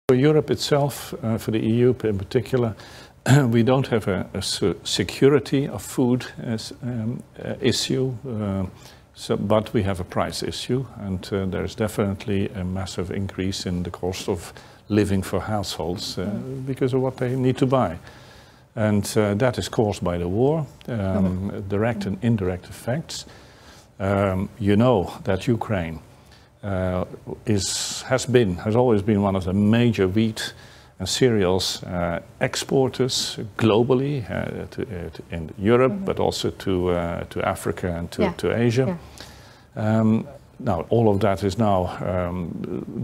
For Europe itself, for the EU in particular, we don't have a security of food as issue, but we have a price issue, and there's definitely a massive increase in the cost of living for households because of what they need to buy. And that is caused by the war, direct and indirect effects. You know that Ukraine has always been one of the major wheat and cereals exporters globally in Europe, but also to Africa and to Asia. Now all of that is now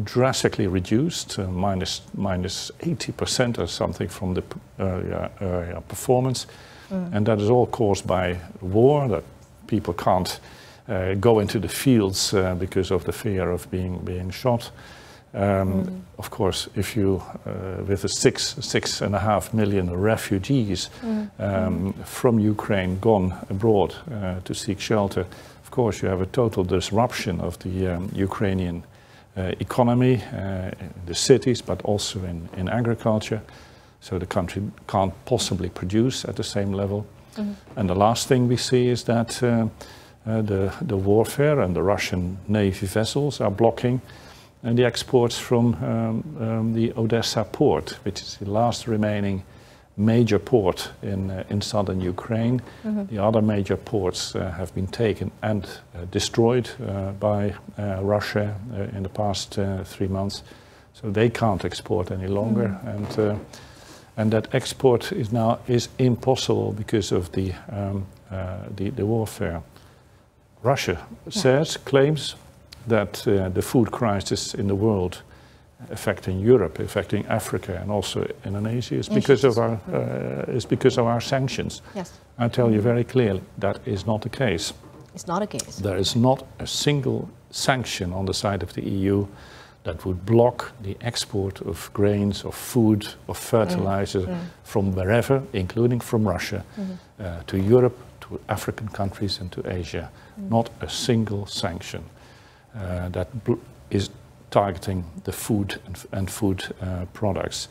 drastically reduced, minus 80% or something from the performance, and that is all caused by war. That people can't go into the fields because of the fear of being shot. Of course, if you, with the 6.5 million refugees from Ukraine gone abroad to seek shelter, of course you have a total disruption of the Ukrainian economy, the cities, but also in agriculture. So the country can't possibly produce at the same level. And the last thing we see is that the warfare and the Russian Navy vessels are blocking the exports from the Odessa port, which is the last remaining major port in southern Ukraine. The other major ports have been taken and destroyed by Russia in the past 3 months, so they can't export any longer, and that export is impossible because of the warfare. Russia claims that the food crisis in the world, affecting Europe, affecting Africa, and also Indonesia, is because of our sanctions. Yes. I tell you very clearly that is not the case. It's not a case. There is not a single sanction on the side of the EU that would block the export of grains, of food, of fertilizer from wherever, including from Russia, to Europe, to African countries, and to Asia. Not a single sanction that is targeting the food and food products.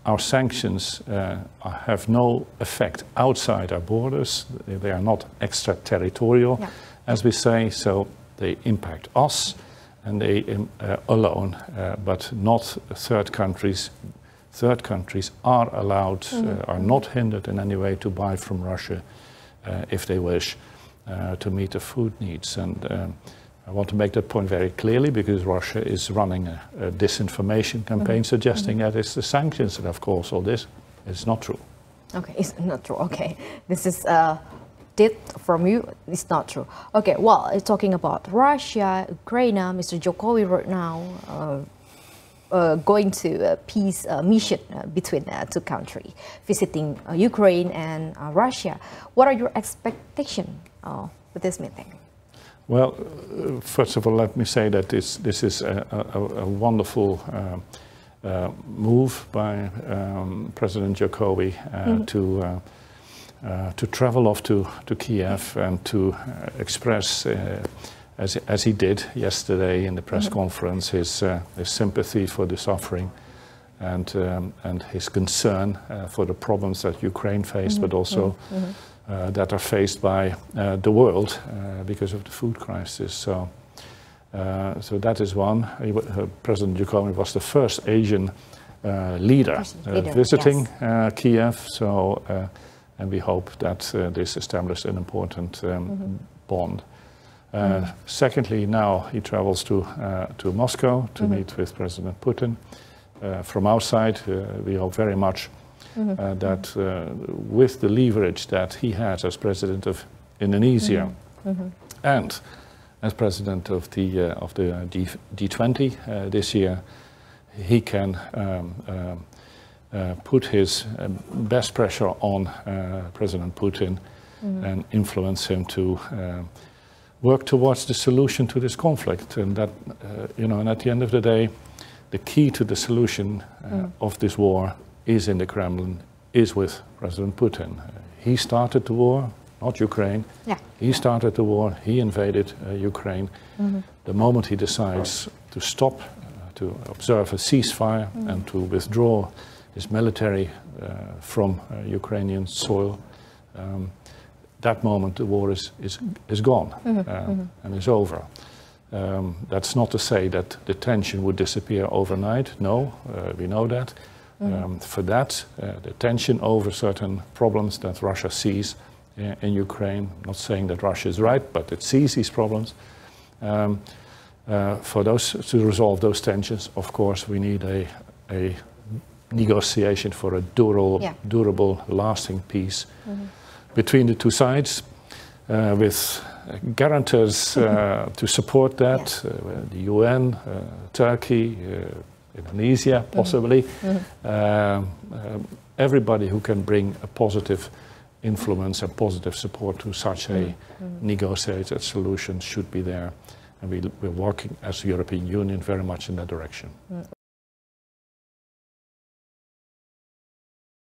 Our sanctions have no effect outside our borders. They are not extraterritorial, as we say, so they impact us and they alone, but not third countries. Third countries are allowed, are not hindered in any way to buy from Russia if they wish to meet the food needs. And I want to make that point very clearly, because Russia is running a disinformation campaign suggesting that it's the sanctions that have caused all this. It's not true. Okay, it's not true. Okay, this is did from you. It's not true. Okay, well, talking about Russia, Ukraine, Mr. Jokowi right now going to a peace mission between two countries, visiting Ukraine and Russia. What are your expectations with this meeting? Well, first of all, let me say that this is a wonderful move by President Jokowi to travel off to Kiev and to express, as he did yesterday in the press conference, his sympathy for the suffering and his concern for the problems that Ukraine faced, but also that are faced by the world because of the food crisis. So that is one. President Jokowi was the first Asian leader visiting Kiev. So, and we hope that this established an important bond. Secondly, now he travels to Moscow to meet with President Putin. From our side, we hope very much that with the leverage that he has as president of Indonesia and as president of the G20 this year, he can put his best pressure on President Putin and influence him to work towards the solution to this conflict. And that, and at the end of the day, the key to the solution of this war is in the Kremlin, is with President Putin. He started the war, not Ukraine. He started the war, he invaded Ukraine. The moment he decides to stop to observe a ceasefire and to withdraw his military from Ukrainian soil. That moment the war is gone and is over. That's not to say that the tension would disappear overnight. No, we know that. For that, the tension over certain problems that Russia sees in Ukraine, not saying that Russia is right, but it sees these problems. For those to resolve those tensions, of course, we need a negotiation for a durable, lasting peace between the two sides, with guarantors to support that, the UN, Turkey, Indonesia, possibly. Everybody who can bring a positive influence and positive support to such a negotiated solution should be there. And we're working as the European Union very much in that direction.